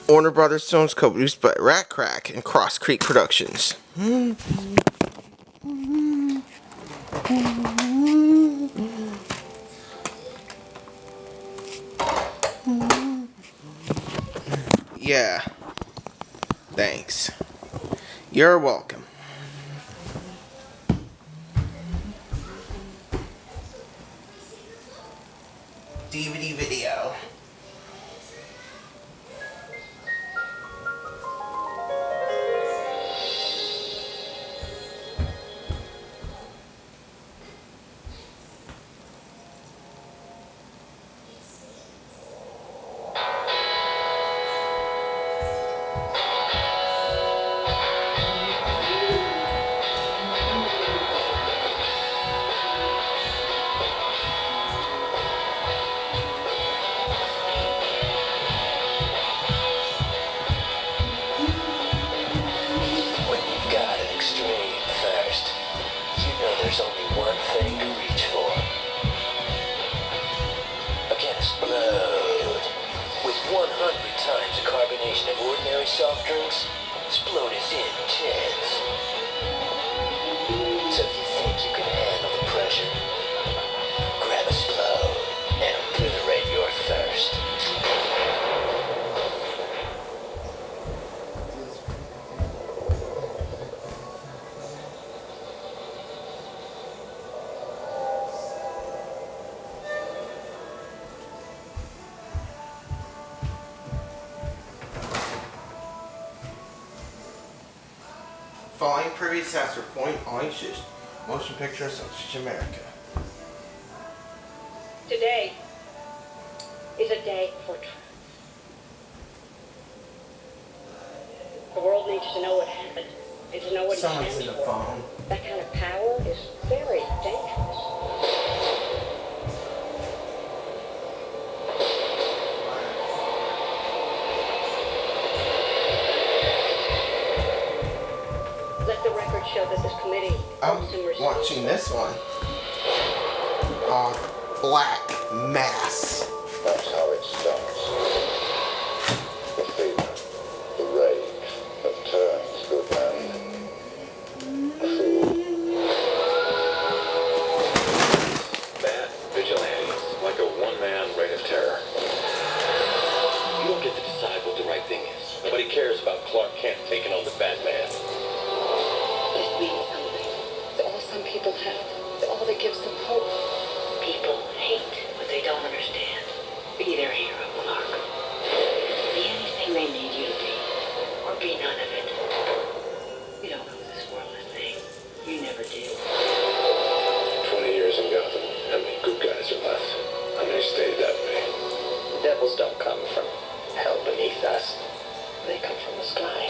Warner Brothers films co-produced by Rat Crack and Cross Creek Productions. Yeah. Thanks. You're welcome. DVD video. There's only one thing to reach for. Against blood. With 100 times the carbonation of ordinary soft drinks, Splode is intense. So if you think you can handle the pressure, grab a Splode and obliterate your thirst. Following previous ads point on Motion Picture Association America. Today is a day for truth. The world needs to know what happened. Needs to know what Someone's stands in the for. phone. That kind of power is very dangerous. Let the record show that this committee I'm watching this one. Black Mass. That's how it starts. The fever, the rage that turns good men cruel. Bad vigilantes, like a one-man reign of terror. You don't get to decide what the right thing is. Nobody cares about Clark Kent taking on the Batman. This means something. It's all some people have. It's all that gives them hope. People hate what they don't understand. Be their hero, Clark. Be anything they need you to be. Or be none of it. You don't know this world a thing. You never did. 20 years in Gotham. How many good guys are left? How many stayed that way? Devils don't come from hell beneath us. They come from the sky.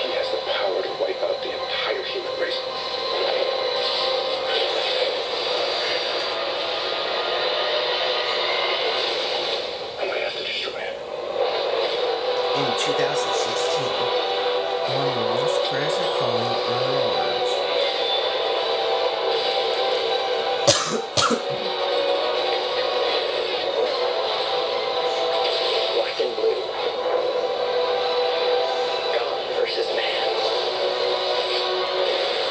He has the power to wipe out the entire human race. I might have to destroy him. In 2016, one of the most prayers are calling awards. Black and blue. God versus man.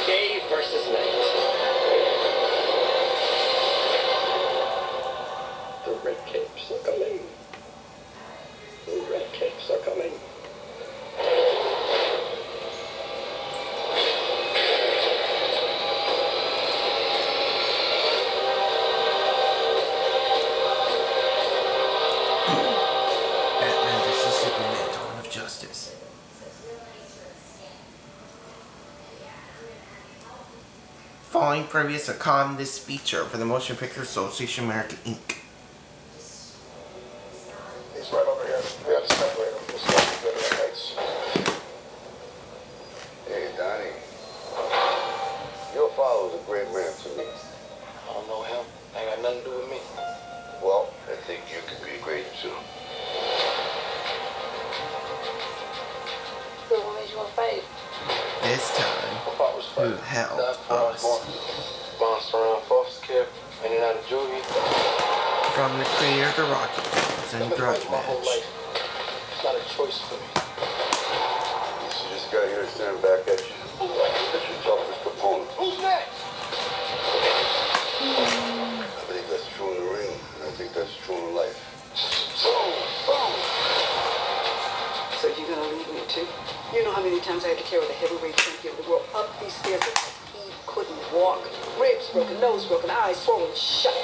Day versus night. The red capes are coming. The red capes are coming. Batman vs. Superman: Dawn of Justice. Following previous accom this feature for the Motion Picture Association America Inc. He's right over here. We have to separate him. We'll start the better heights. Hey, Donnie. Your father's a great man to me. I don't know him. Ain't got nothing to do with me. Well, I think you could be great too. So what is your fate? This time, who held us? Bounced around foster care, in and out of juvie. From the creator of the Rocky films, wrestling grudge my whole match. life. It's not a choice for me. So this guy here staring back at you. That's your toughest opponent. Who's next? I believe that's true in the ring, and I think that's true in life. So you're gonna leave me too? You know how many times I had to carry the heavyweight champion of the world up these stairs because he couldn't walk. Ribs broken, nose broken, eyes swollen shut.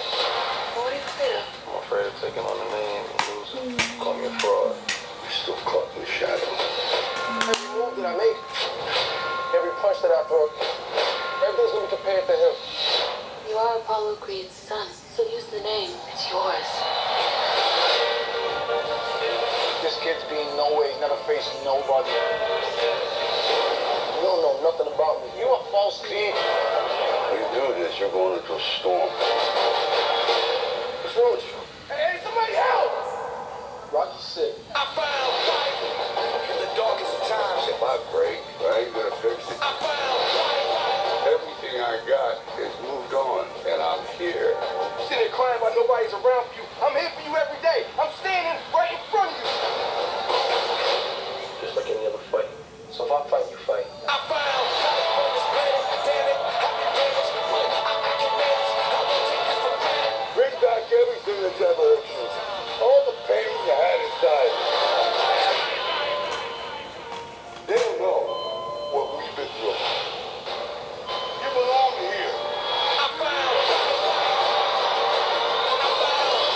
What do you feel? I'm afraid of taking on the name and losing. Call me a fraud. You're still caught in the shadow. Every move that I make, every punch that I throw, everything's gonna be compared to him. You are Apollo Creed's son, so use the name. It's yours. This kid's being nowhere. He's never faced nobody. You don't know nothing about me. You're a false kid. When you do this, you're going into a storm. What's wrong with you? Hey, somebody help! Rocky's sick. I found life in the darkest of times. If I break, I ain't gonna fix it. I found life. Everything I got is moved on, and I'm here. You sitting there crying while nobody's around for you. I'm here for you every day. I'm standing right in front of you. Just like any other fight. So if I fight, you fight. I found life on this planet. Damn it, I can manage, but I can manage. I won't take this for granted. Bring back everything that's ever hurt you. All the pain you had inside. They don't know what we've been through. You belong here. I found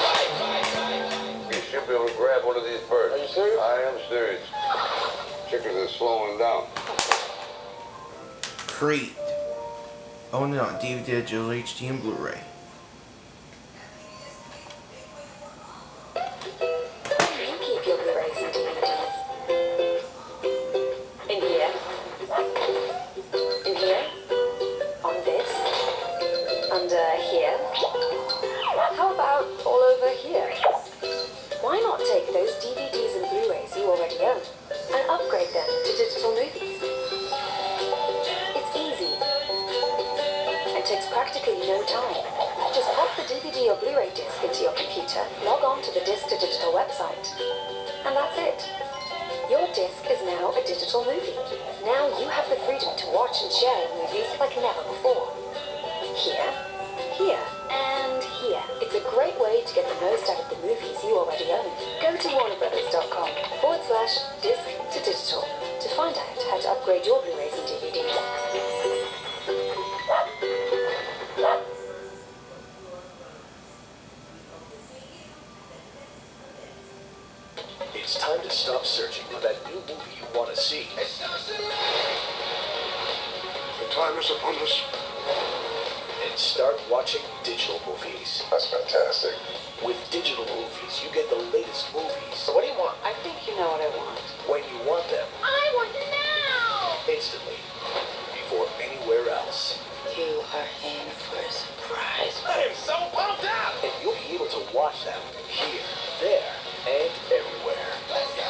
life. You should be able to grab one of these birds. Are you serious? I am serious. Chickens are slowing down. Creed. Own it on DVD, digital, HD, and Blu-ray. You keep your Blu-rays and DVDs. In here. In here. On this. Under here. How about all over here? Why not take those DVDs and Blu-rays you already own and upgrade them to digital movies? It's easy and takes practically no time. Just pop the DVD or Blu-ray disc into your computer, log on to the disc to digital website, and that's it. Your disc is now a digital movie. Now you have the freedom to watch and share movies like never before. Here, here, and here. It's a great way to get the most out of the movies you already own. Go to warnerbrothers.com/disc to digital to find out how to upgrade your Blu-rays and DVDs. It's time to stop searching for that new movie you want to see. The time is upon us. And start watching digital movies. That's fantastic. With digital movies, you get the latest movies. So what do you want? I think you know what I want. When you want them. I want it now! Instantly. Before anywhere else. You are in for a surprise. I am so pumped out! And you'll be able to watch them here, there, and everywhere. Let's go!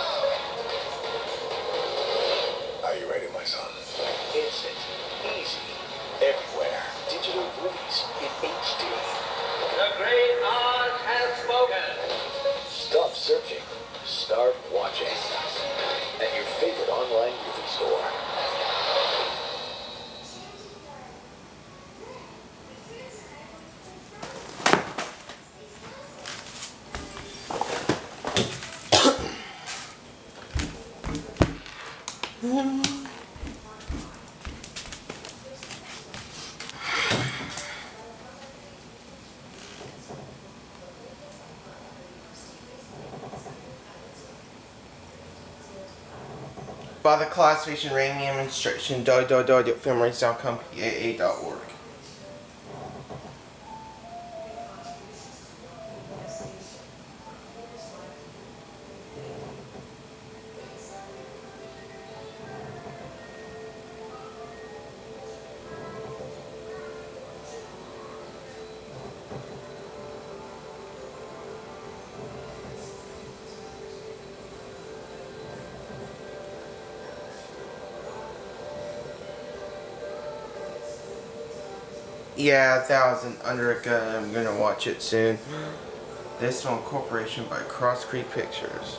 Are you ready, my son? Instant. Easy. Everywhere. Digital movies in HD. The great art has spoken. Stop searching. Start watching. At your favorite online movie store. By the classification, rating, and instruction, filmrace.com.org. Yeah, 1,000 under a gun. I'm gonna watch it soon. This film Corporation by Cross Creek Pictures.